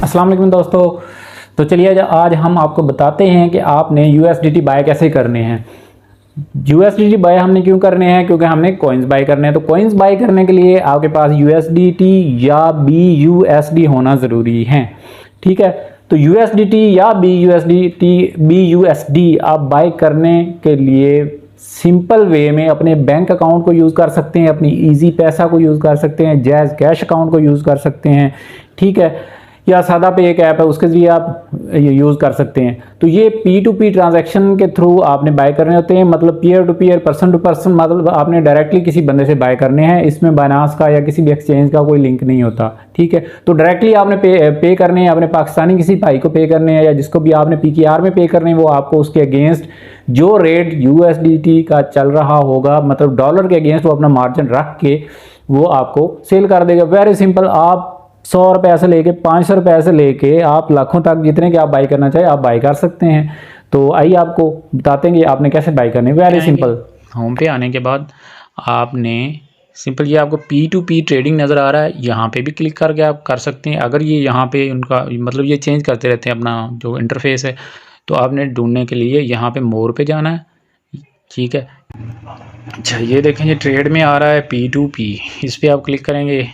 अस्सलाम वालेकुम दोस्तों। तो चलिए आज हम आपको बताते हैं कि आपने USDT बाय कैसे करने हैं। USDT बाय हमने क्यों करने हैं, क्योंकि हमने कॉइन्स बाय करने हैं। तो कॉइन्स बाय करने के लिए आपके पास USDT या BUSD होना ज़रूरी है, ठीक है। तो USDT या BUSD आप बाय करने के लिए सिंपल वे में अपने बैंक अकाउंट को यूज़ कर सकते हैं, अपनी ईजी पैसा को यूज़ कर सकते हैं, जैज़ कैश अकाउंट को यूज़ कर सकते हैं, ठीक है, या सादा पे एक ऐप है उसके ज़रिए आप यूज़ कर सकते हैं। तो ये P2P ट्रांजैक्शन के थ्रू आपने बाय करने होते हैं, मतलब peer to peer, person to person, मतलब आपने डायरेक्टली किसी बंदे से बाय करने हैं। इसमें बाइनांस का या किसी भी एक्सचेंज का कोई लिंक नहीं होता, ठीक है। तो डायरेक्टली आपने पे करने हैं, अपने पाकिस्तानी किसी भाई को पे करने हैं, या जिसको भी आपने PKR में पे करने हैं, वो आपको उसके अगेंस्ट जो रेट USDT का चल रहा होगा, मतलब डॉलर के अगेंस्ट, वो अपना मार्जिन रख के वो आपको सेल कर देगा। Very simple. आप 100 रुपये से लेके 500 रुपये से लेके आप लाखों तक जितने के आप बाई करना चाहे आप बाई कर सकते हैं। तो आइए आपको बताते हैं कि आपने कैसे बाई करनी है। Very simple. होम पे आने के बाद आपने सिंपल ये आपको P2P ट्रेडिंग नज़र आ रहा है, यहाँ पे भी क्लिक करके आप कर सकते हैं। अगर ये यहाँ पे उनका मतलब ये चेंज करते रहते हैं अपना जो इंटरफेस है, तो आपने ढूंढने के लिए यहाँ पे मोर पे जाना है, ठीक है। अच्छा ये देखें ये ट्रेड में आ रहा है P2P, इस पर आप क्लिक करेंगे।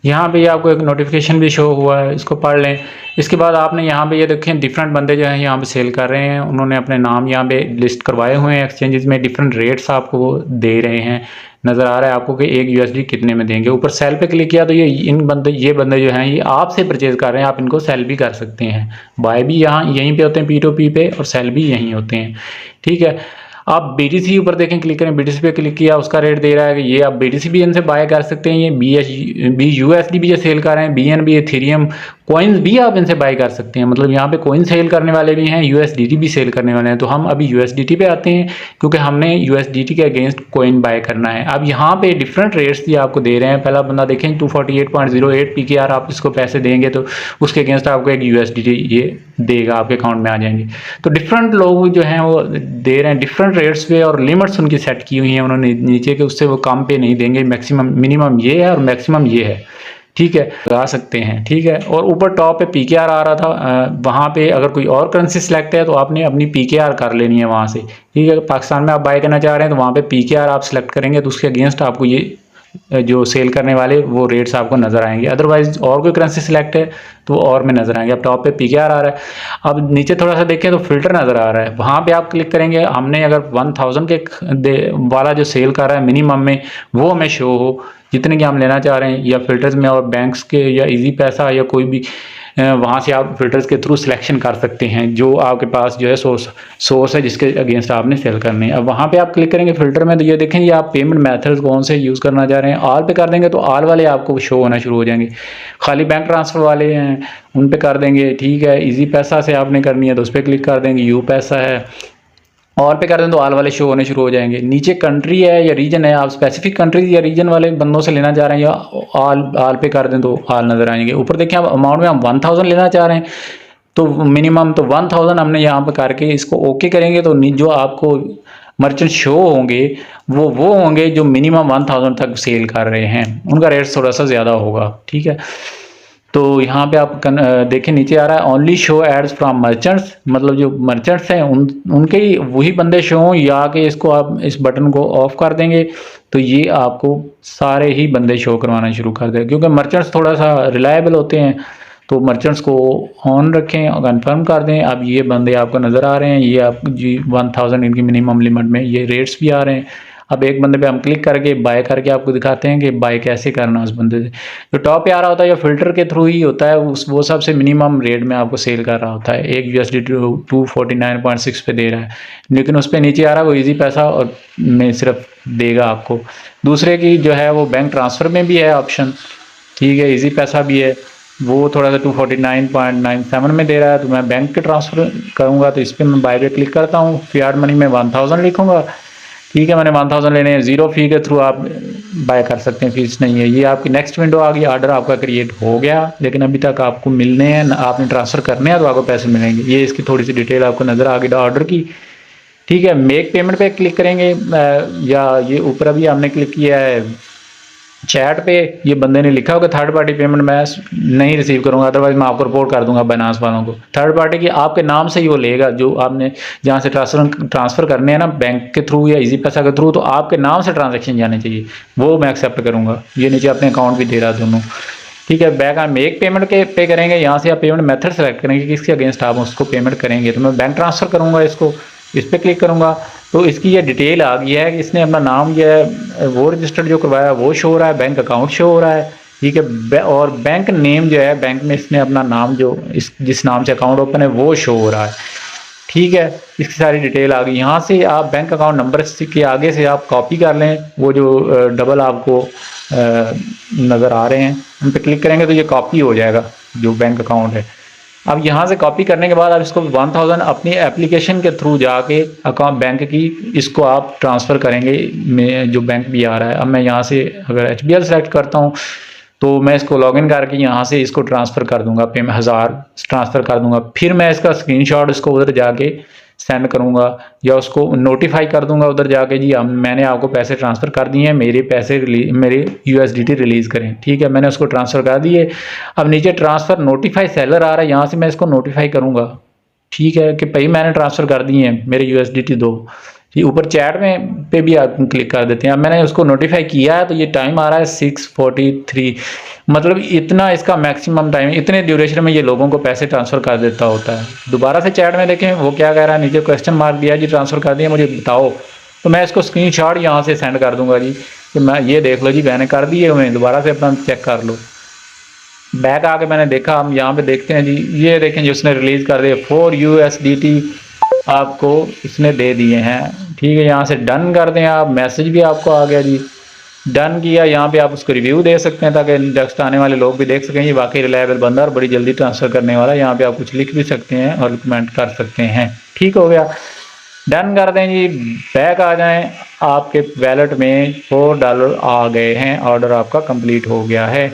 यहाँ पे आपको एक नोटिफिकेशन भी शो हुआ है, इसको पढ़ लें। इसके बाद आपने यहाँ पे ये देखें डिफरेंट बंदे जो हैं यहाँ पे सेल कर रहे हैं, उन्होंने अपने नाम यहाँ पे लिस्ट करवाए हुए हैं एक्सचेंजेस में, डिफरेंट रेट्स आपको वो दे रहे हैं। नज़र आ रहा है आपको कि एक USD कितने में देंगे। ऊपर सेल पे क्लिक किया तो ये बंदे जो हैं ये आपसे परचेज़ कर रहे हैं, आप इनको सेल भी कर सकते हैं। बाय भी यहाँ यहीं पर होते हैं P2P पे, और सेल भी यहीं होते हैं, ठीक है। आप BTC ऊपर देखें, क्लिक करें, BTC पे क्लिक किया, उसका रेट दे रहा है कि ये आप BTC भी इनसे बाय कर सकते हैं। ये BUSD भी ये सेल कर रहे हैं, BNB, एथेरियम कॉइन्स भी आप इनसे बाय कर सकते हैं। मतलब यहाँ पे कॉइन सेल करने वाले भी हैं, USDT भी सेल करने वाले हैं। तो हम अभी USDT पे आते हैं, क्योंकि हमने USDT के अगेंस्ट कॉइन बाय करना है। अब यहाँ पे डिफरेंट रेट्स भी आपको दे रहे हैं। पहला बंदा देखें 248.08 PKR, आप इसको पैसे देंगे तो उसके अगेंस्ट आपको एक USDT ये देगा, आपके अकाउंट में आ जाएंगे। तो डिफरेंट लोग जो हैं वो दे रहे हैं डिफरेंट रेट्स पे, और लिमिट्स उनकी सेट की हुई हैं उन्होंने नीचे के, उससे वो कम पे नहीं देंगे। मैक्सिमम मिनिमम ये है और मैक्सिमम ये है, ठीक है, लगा सकते हैं, ठीक है। और ऊपर टॉप पे PKR आ रहा था, वहाँ पे अगर कोई और करेंसी सिलेक्ट है तो आपने अपनी PKR कर लेनी है वहाँ से, ठीक है। पाकिस्तान में आप बाय करना चाह रहे हैं तो वहाँ पे PKR आप सिलेक्ट करेंगे तो उसके अगेंस्ट आपको ये जो सेल करने वाले वो रेट्स आपको नज़र आएंगे। अदरवाइज और कोई करेंसी सिलेक्ट है तो और में नज़र आएंगे। अब टॉप पे PKR आ रहा है। अब नीचे थोड़ा सा देखें तो फिल्टर नज़र आ रहा है, वहाँ पे आप क्लिक करेंगे। हमने अगर 1000 के वाला जो सेल कर रहा है मिनिमम में, वो हमें शो हो जितने की हम लेना चाह रहे हैं, या फिल्टर्स में, और बैंक्स के या इजी पैसा या कोई भी वहाँ से आप फिल्टर्स के थ्रू सिलेक्शन कर सकते हैं जो आपके पास जो है सोर्स है जिसके अगेंस्ट आपने सेल करने हैं। अब वहाँ पे आप क्लिक करेंगे फिल्टर में, तो ये देखें ये आप पेमेंट मेथड्स कौन से यूज़ करना चाह रहे हैं। ऑल पे कर देंगे तो ऑल वाले आपको शो होना शुरू हो जाएंगे। खाली बैंक ट्रांसफ़र वाले हैं उन पे कर देंगे, ठीक है। इजी पैसा से आपने करनी है तो उस पर क्लिक कर देंगे। यू पैसा है, ऑल पे कर दें तो ऑल वाले शो होने शुरू हो जाएंगे। नीचे कंट्री है या रीजन है, आप स्पेसिफिक कंट्रीज या रीजन वाले बंदों से लेना चाह रहे हैं, या ऑल पे कर दें तो ऑल नज़र आएंगे। ऊपर देखिए आप अमाउंट में हम 1000 लेना चाह रहे हैं तो मिनिमम तो 1000 हमने यहाँ पे करके इसको ओके करेंगे तो जो आपको मर्चेंट शो होंगे वो होंगे जो मिनिमम 1000 तक सेल कर रहे हैं, उनका रेट थोड़ा सा ज़्यादा होगा, ठीक है। तो यहाँ पे आप देखें नीचे आ रहा है only show ads from merchants, मतलब जो मर्चेंट्स हैं उनके ही वही बंदे शो हों, या कि इसको आप इस बटन को ऑफ कर देंगे तो ये आपको सारे ही बंदे शो करवाना शुरू कर दें। क्योंकि मर्चेंट्स थोड़ा सा रिलायबल होते हैं तो मर्चेंट्स को ऑन रखें और कंफर्म कर दें। अब ये बंदे आपको नज़र आ रहे हैं, ये आप जी 1000 इनकी मिनिमम लिमिट में ये रेट्स भी आ रहे हैं। अब एक बंदे पे हम क्लिक करके बाय करके आपको दिखाते हैं कि बाय कैसे करना उस बंदे से। जो टॉप पे आ रहा होता है या फिल्टर के थ्रू ही होता है, वो सबसे मिनिमम रेट में आपको सेल कर रहा होता है। एक USD 249.6 पे दे रहा है, लेकिन उस पर नीचे आ रहा है वो इजी पैसा और में सिर्फ देगा आपको। दूसरे की जो है वो बैंक ट्रांसफ़र में भी है ऑप्शन, ठीक है, इजी पैसा भी है, वो थोड़ा सा 249.97 में दे रहा है। तो मैं बैंक के ट्रांसफ़र करूँगा तो इस पर मैं बाय पे क्लिक करता हूँ, फियाट मनी में 1000 लिखूँगा, ठीक है। मैंने 1000 लेने हैं, ज़ीरो फी के थ्रू आप बाय कर सकते हैं, फीस नहीं है। ये आपकी नेक्स्ट विंडो आ गई, ऑर्डर आपका क्रिएट हो गया, लेकिन अभी तक आपको मिलने हैं, आपने ट्रांसफ़र करने हैं तो आपको पैसे मिलेंगे। ये इसकी थोड़ी सी डिटेल आपको नज़र आ गई ऑर्डर की, ठीक है, मेक पेमेंट पे क्लिक करेंगे या ये ऊपर अभी हमने क्लिक किया है चैट पे, ये बंदे ने लिखा होगा थर्ड पार्टी पेमेंट मैं नहीं रिसीव करूंगा, अदरवाइज मैं आपको रिपोर्ट कर दूंगा बाइनेंस वालों को। थर्ड पार्टी की आपके नाम से ही वो लेगा, जो आपने जहाँ से ट्रांसफर करने हैं ना बैंक के थ्रू या इजी पैसा के थ्रू, तो आपके नाम से ट्रांजेक्शन जाने चाहिए, वो मैं एक्सेप्ट करूंगा। ये नीचे अपने अकाउंट भी दे रहा दोनों। ठीक है, बैक आप मेक पेमेंट के पे करेंगे, यहाँ से आप पेमेंट मेथड सेलेक्ट करेंगे किसके अगेंस्ट आप उसको पेमेंट करेंगे। तो मैं बैंक ट्रांसफ़र करूँगा, इसको इस पर क्लिक करूँगा तो इसकी ये डिटेल आ गई है कि इसने अपना नाम जो है वो रजिस्टर्ड जो करवाया वो शो हो रहा है, बैंक अकाउंट शो हो रहा है। ठीक है, और बैंक नेम जो है बैंक में इसने अपना नाम जो जिस नाम से अकाउंट ओपन है वो शो हो रहा है। ठीक है, इसकी सारी डिटेल आ गई। यहाँ से आप बैंक अकाउंट नंबर के आगे से आप कॉपी कर लें, वो जो डबल आपको नज़र आ रहे हैं उन पर क्लिक करेंगे तो ये कॉपी हो जाएगा जो बैंक अकाउंट है। अब यहाँ से कॉपी करने के बाद आप इसको 1000 अपनी एप्लीकेशन के थ्रू जाके अकाउंट बैंक की इसको आप ट्रांसफ़र करेंगे में जो बैंक भी आ रहा है। अब मैं यहाँ से अगर HBL सेलेक्ट करता हूँ तो मैं इसको लॉगिन करके यहाँ से इसको ट्रांसफ़र कर दूंगा, पे मैं 1000 ट्रांसफ़र कर दूंगा। फिर मैं इसका स्क्रीनशॉट इसको उधर जाके सेंड करूँगा या उसको नोटिफाई कर दूंगा उधर जाके, जी मैंने आपको पैसे ट्रांसफ़र कर दिए हैं, मेरे पैसे मेरे USDT रिलीज़ करें। ठीक है, मैंने उसको ट्रांसफ़र कर दिए। अब नीचे ट्रांसफ़र नोटिफाई सेलर आ रहा है, यहाँ से मैं इसको नोटिफाई करूँगा। ठीक है कि भाई मैंने ट्रांसफ़र कर दिए हैं मेरे USDT दो। जी, ऊपर चैट में पे भी आप क्लिक कर देते हैं। अब मैंने उसको नोटिफाई किया है तो ये टाइम आ रहा है 6:43, मतलब इतना इसका मैक्सिमम टाइम, इतने ड्यूरेशन में ये लोगों को पैसे ट्रांसफ़र कर देता होता है। दोबारा से चैट में देखें वो क्या कह रहा है, नीचे क्वेश्चन मार्क दिया जी ट्रांसफ़र कर दिया मुझे बताओ, तो मैं इसको स्क्रीनशॉट यहाँ से सेंड कर दूंगा जी कि मैं ये देख लो जी मैंने कर दिए हुए, दोबारा से अपना चेक कर लो। बैक आके मैंने देखा, हम यहाँ पे देखते हैं जी, ये देखें जी उसने रिलीज़ कर दिए 4 USDT आपको इसने दे दिए हैं। ठीक है, यहाँ से डन कर दें आप, मैसेज भी आपको आ गया जी, डन किया। यहाँ पे आप उसको रिव्यू दे सकते हैं ताकि नेक्स्ट आने वाले लोग भी देख सकें ये वाकई रिलायबल बंदा और बड़ी जल्दी ट्रांसफ़र करने वाला। यहाँ पे आप कुछ लिख भी सकते हैं और कमेंट कर सकते हैं। ठीक हो गया, डन कर दें जी, बैक आ जाएं, आपके वैलेट में $4 आ गए हैं, ऑर्डर आपका कंप्लीट हो गया है।